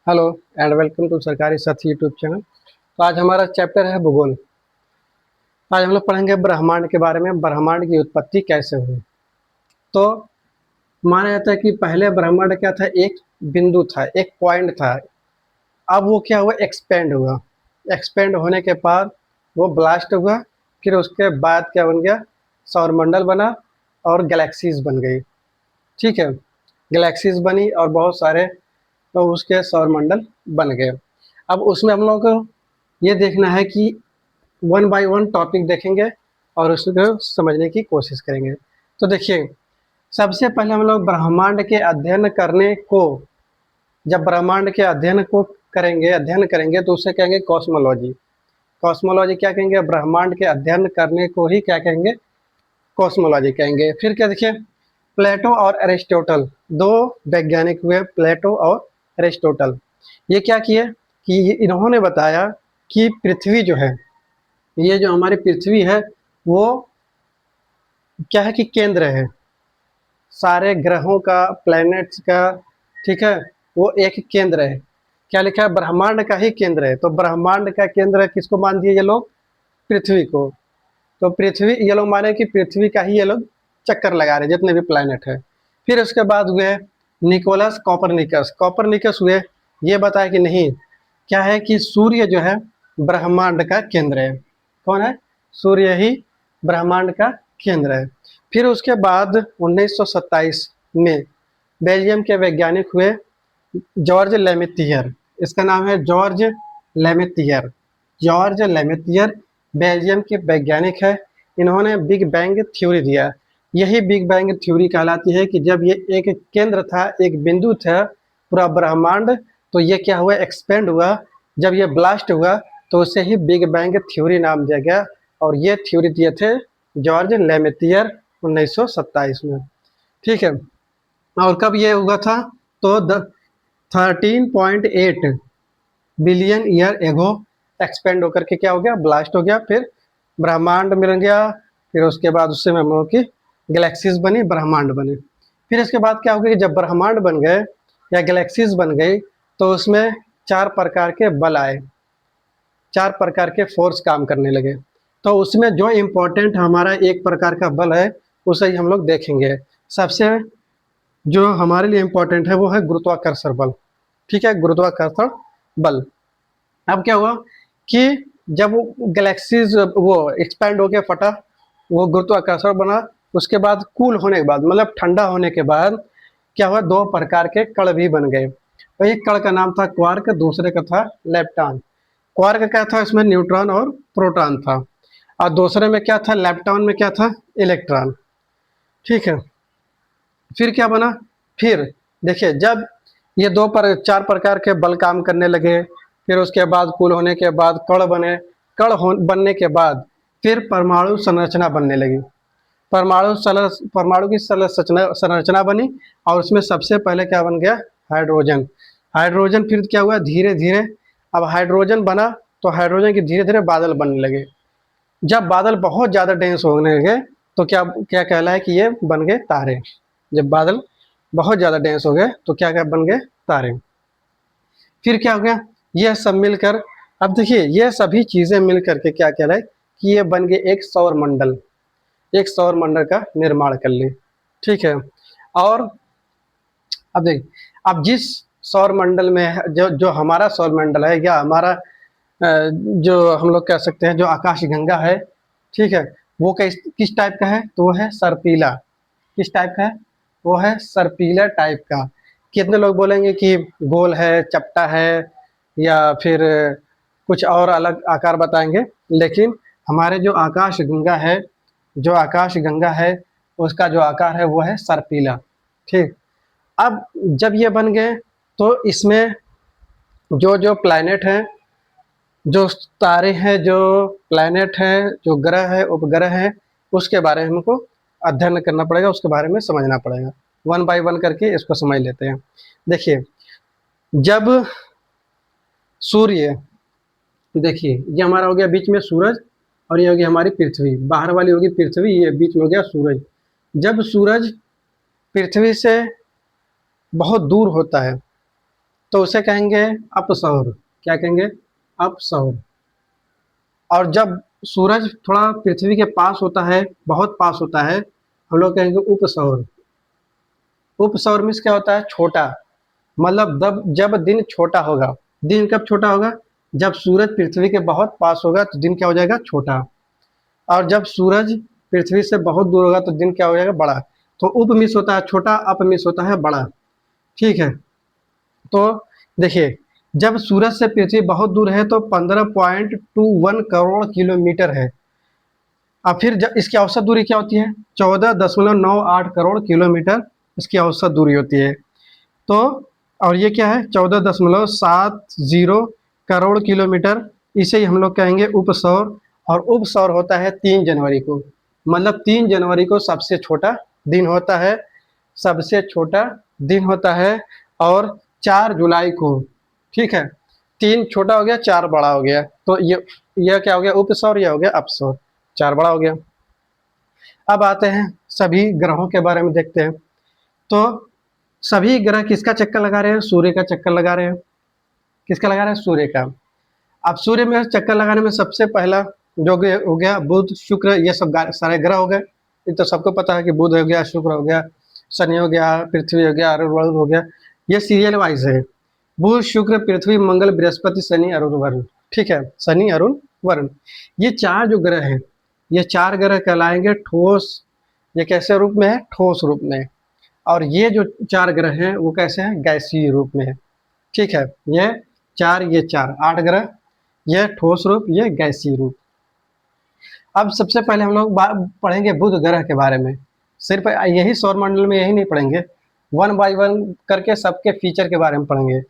Hello and welcome to सरकारी साथी YouTube channel. तो आज हमारा चैप्टर है भूगोल। आज हम लोग पढ़ेंगे ब्रह्मांड के बारे में, ब्रह्मांड की उत्पत्ति कैसे हुई। तो माना जाता है कि पहले ब्रह्मांड क्या था, एक बिंदु था, एक पॉइंट था। अब वो क्या हुआ, एक्सपेंड हुआ। एक्सपेंड होने के बाद वो ब्लास्ट हुआ। फिर उसके बाद क्या बन गया, सौरमंडल बना और गैलेक्सीज बन गई। ठीक है, गैलेक्सीज बनी और बहुत सारे तो उसके सौरमंडल बन गए। अब उसमें हम लोग को ये देखना है कि वन बाय वन टॉपिक देखेंगे और उसको समझने की कोशिश करेंगे। तो देखिए, सबसे पहले हम लोग ब्रह्मांड के अध्ययन करने को, जब ब्रह्मांड के अध्ययन करेंगे तो उसे कहेंगे कॉस्मोलॉजी। कॉस्मोलॉजी क्या कहेंगे, ब्रह्मांड के अध्ययन करने को ही क्या कहेंगे, कॉस्मोलॉजी कहेंगे। फिर क्या देखिए, प्लेटो और एरिस्टोटल, दो वैज्ञानिक हुए, प्लेटो और एरिस्टोटल। ये क्या किए कि इन्होंने बताया कि पृथ्वी जो है, ये जो हमारी पृथ्वी है वो क्या है कि केंद्र है सारे ग्रहों का, प्लैनेट्स का। ठीक है, वो एक केंद्र है। क्या लिखा है, ब्रह्मांड का ही केंद्र है। तो ब्रह्मांड का केंद्र किसको मान दिए ये लोग, पृथ्वी को। तो पृथ्वी, ये लोग माने कि पृथ्वी का ही ये लोग चक्कर लगा रहे जितने भी प्लैनेट है। फिर उसके बाद हुए निकोलस कॉपरनिकस। कॉपरनिकस हुए, ये बताया कि नहीं, क्या है कि सूर्य जो है ब्रह्मांड का केंद्र है। कौन है, सूर्य ही ब्रह्मांड का केंद्र है। फिर उसके बाद 1927 में बेल्जियम के वैज्ञानिक हुए जॉर्ज लेमेथियर। इसका नाम है जॉर्ज लेमेथियर। जॉर्ज लेमेथियर बेल्जियम के वैज्ञानिक है। इन्होंने बिग बैंग थ्योरी दिया। यही बिग बैंग थ्योरी कहलाती है कि जब ये एक केंद्र था, एक बिंदु था पूरा ब्रह्मांड, तो ये क्या हुआ, एक्सपेंड हुआ। जब ये ब्लास्ट हुआ तो उसे ही बिग बैंग थ्योरी नाम दिया गया। और ये थ्योरी दिए थे जॉर्ज लेमेथियर 1927 में। ठीक है, और कब ये हुआ था, तो 13.8 बिलियन ईयर एगो एक्सपेंड होकर के क्या हो गया, ब्लास्ट हो गया। फिर ब्रह्मांड मिल गया। फिर उसके बाद उससे हम लोगों की गैलेक्सीज बनी, ब्रह्मांड बने। फिर इसके बाद क्या हो गया कि जब ब्रह्मांड बन गए या गैलेक्सीज बन गई तो उसमें चार प्रकार के बल आए, चार प्रकार के फोर्स काम करने लगे। तो उसमें जो इम्पोर्टेंट हमारा एक प्रकार का बल है उसे ही हम लोग देखेंगे। सबसे जो हमारे लिए इम्पोर्टेंट है वो है गुरुत्वाकर्षण बल। ठीक है, गुरुत्वाकर्षण बल। अब क्या हुआ कि जब वो गैलेक्सीज वो एक्सपैंड होके फटा, वो गुरुत्वाकर्षण बना। उसके बाद कूल होने के बाद, मतलब ठंडा होने के बाद क्या हुआ, दो प्रकार के कण भी बन गए। तो एक कण का नाम था क्वार्क, दूसरे का था लेप्टॉन। क्वार्क क्या था, इसमें न्यूट्रॉन और प्रोटॉन था। और दूसरे में क्या था, लेप्टॉन में क्या था, इलेक्ट्रॉन। ठीक है, फिर क्या बना, फिर देखिए जब ये चार प्रकार के बल काम करने लगे, फिर उसके बाद कूल होने के बाद कण बने। बनने के बाद फिर परमाणु संरचना बनने लगी। परमाणु की संरचना बनी। और उसमें सबसे पहले क्या बन गया, हाइड्रोजन। हाइड्रोजन फिर क्या हुआ, धीरे धीरे अब हाइड्रोजन बना तो हाइड्रोजन के धीरे धीरे बादल बनने लगे। जब बादल बहुत ज़्यादा डेंस होने लगे तो क्या क्या कहला है कि ये बन गए तारे। जब बादल बहुत ज़्यादा डेंस हो गए तो क्या क्या बन गए, तारे। फिर क्या हो गया, ये सब मिलकर, अब देखिए ये सभी चीज़ें मिल करके क्या कहलाए कि ये बन गए एक सौर मंडल। एक सौर मंडल का निर्माण कर ले। ठीक है, और अब देख, अब जिस सौर मंडल में जो जो हमारा सौर मंडल है या हमारा जो हम लोग कह सकते हैं जो आकाशगंगा है, ठीक है, वो किस टाइप का है, तो वो है सर्पीला। किस टाइप का है, वो है सर्पीला टाइप का। कितने लोग बोलेंगे कि गोल है, चपटा है, या फिर कुछ और अलग आकार बताएंगे। लेकिन हमारे जो आकाश गंगा है उसका जो आकार है वो है सर्पीला। ठीक, अब जब ये बन गए तो इसमें जो जो प्लैनेट हैं, जो तारे हैं, जो प्लैनेट हैं, जो ग्रह है, उपग्रह हैं, उसके बारे में हमको अध्ययन करना पड़ेगा, उसके बारे में समझना पड़ेगा। वन बाय वन करके इसको समझ लेते हैं। देखिए, जब सूर्य, देखिए ये हमारा हो गया बीच में सूरज, और ये होगी हमारी पृथ्वी, बाहर वाली होगी पृथ्वी, ये बीच में हो गया सूरज। जब सूरज पृथ्वी से बहुत दूर होता है, तो उसे कहेंगे अपसौर। क्या कहेंगे? अपसौर। और जब सूरज थोड़ा पृथ्वी के पास होता है, बहुत पास होता है, हम लोग कहेंगे उपसौर। उपसौर मीन्स क्या होता है? छोटा। मतलब जब दिन छोटा होगा। दिन कब छोटा होगा? जब सूरज पृथ्वी के बहुत पास होगा तो दिन क्या हो जाएगा? छोटा। और जब सूरज पृथ्वी से बहुत दूर होगा तो दिन क्या हो जाएगा? बड़ा। तो उप मिस होता है छोटा, अप मिस होता है बड़ा। ठीक है। तो देखिए, जब सूरज से पृथ्वी बहुत दूर है तो 15.21 करोड़ किलोमीटर है। अब फिर जब इसकी औसत दूरी क्या होती है? 14.98 करोड़ किलोमीटर इसकी औसत दूरी होती है। तो और ये क्या है? 14.70 करोड़ किलोमीटर। इसे ही हम लोग कहेंगे उपसौर। और उपसौर होता है 3 जनवरी को। मतलब 3 जनवरी को सबसे छोटा दिन होता है, सबसे छोटा दिन होता है। और 4 जुलाई को, ठीक है, 3 छोटा हो गया, 4 बड़ा हो गया, तो ये क्या हो गया? उपसौर। यह हो गया अपसौर। 4 बड़ा हो गया। अब आते हैं सभी ग्रहों के बारे में देखते हैं। तो सभी ग्रह किसका चक्कर लगा रहे हैं? सूर्य का चक्कर लगा रहे हैं। किसका लगा रहे हैं? सूर्य का। अब सूर्य में चक्कर लगाने में सबसे पहला जो हो गया बुध शुक्र, ये सब सारे ग्रह हो गए। ये तो सबको पता है कि बुध हो गया, शुक्र हो गया, शनि हो गया, पृथ्वी हो गया, अरुण वरुण हो गया। ये सीरियल वाइज है। बुध शुक्र पृथ्वी मंगल बृहस्पति शनि अरुण वरुण। ठीक है, शनि अरुण वरुण। ये 4 जो ग्रह हैं, ये 4 ग्रह कहलाएंगे ठोस। ये कैसे रूप में है? ठोस रूप में। और ये जो 4 ग्रह हैं वो कैसे हैं? गैसीय रूप में है। ठीक है, ये 4 8 ग्रह, ये ठोस रूप, ये गैसीय रूप। अब सबसे पहले हम लोग पढ़ेंगे बुध ग्रह के बारे में। सिर्फ यही सौरमंडल में यही नहीं पढ़ेंगे, 1 बाय 1 करके सबके फीचर के बारे में पढ़ेंगे।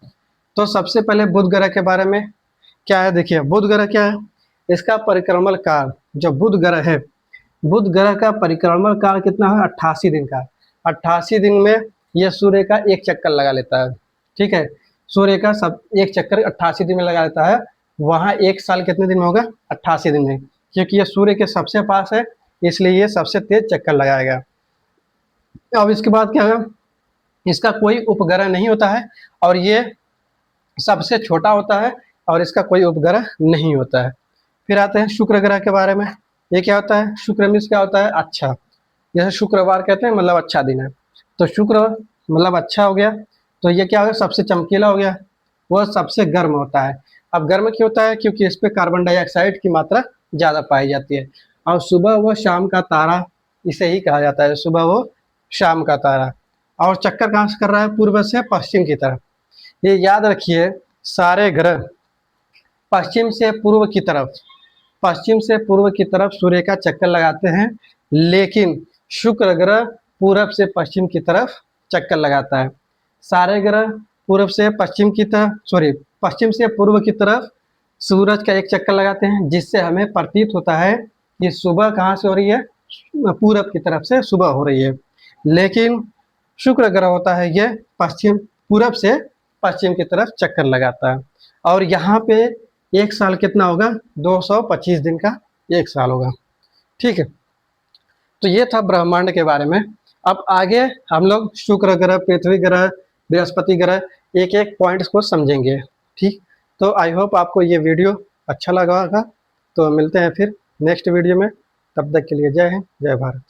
तो सबसे पहले बुध ग्रह के बारे में क्या है? देखिए, बुध ग्रह क्या है? इसका परिक्रमण काल, जो बुध ग्रह है, बुध ग्रह का परिक्रमण काल कितना है? 88 दिन का। 88 दिन में यह सूर्य का एक चक्कर लगा लेता है। ठीक है, सूर्य का सब एक चक्कर 88 दिन में लगा लेता है। वहाँ एक साल कितने दिन में होगा? 88 दिन में। क्योंकि ये सूर्य के सबसे पास है, इसलिए ये सबसे तेज चक्कर लगाएगा। अब इसके बाद क्या होगा? इसका कोई उपग्रह नहीं होता है, और ये सबसे छोटा होता है, और इसका कोई उपग्रह नहीं होता है। फिर आते हैं शुक्र ग्रह के बारे में। ये क्या होता है? शुक्र मीन्स क्या होता है? अच्छा। जैसे शुक्रवार कहते हैं, मतलब अच्छा दिन है, तो शुक्र मतलब अच्छा हो गया। तो ये क्या हो गया? सबसे चमकीला हो गया। वह सबसे गर्म होता है। अब गर्म क्यों होता है? क्योंकि इस पे कार्बन डाइऑक्साइड की मात्रा ज़्यादा पाई जाती है। और सुबह व शाम का तारा इसे ही कहा जाता है, सुबह व शाम का तारा। और चक्कर कहाँ से कर रहा है? पूर्व से पश्चिम की तरफ। ये याद रखिए, सारे ग्रह पश्चिम से पूर्व की तरफ, पश्चिम से पूर्व की तरफ सूर्य का चक्कर लगाते हैं। लेकिन शुक्र ग्रह पूरब से पश्चिम की तरफ चक्कर लगाता है। सारे ग्रह पूर्व से पश्चिम की तरफ, पश्चिम से पूर्व की तरफ सूरज का एक चक्कर लगाते हैं, जिससे हमें प्रतीत होता है कि सुबह कहाँ से हो रही है? पूरब की तरफ से सुबह हो रही है। लेकिन शुक्र ग्रह होता है, ये पश्चिम पूरब से पश्चिम की तरफ चक्कर लगाता है। और यहाँ पे एक साल कितना होगा? 225 दिन का एक साल होगा। ठीक है, तो ये था ब्रह्मांड के बारे में। अब आगे हम लोग शुक्र ग्रह, पृथ्वी ग्रह, बृहस्पति ग्रह, एक एक पॉइंट्स को समझेंगे। ठीक, तो आई होप आपको ये वीडियो अच्छा लगा होगा। तो मिलते हैं फिर नेक्स्ट वीडियो में। तब तक के लिए जय हिंद, जय भारत।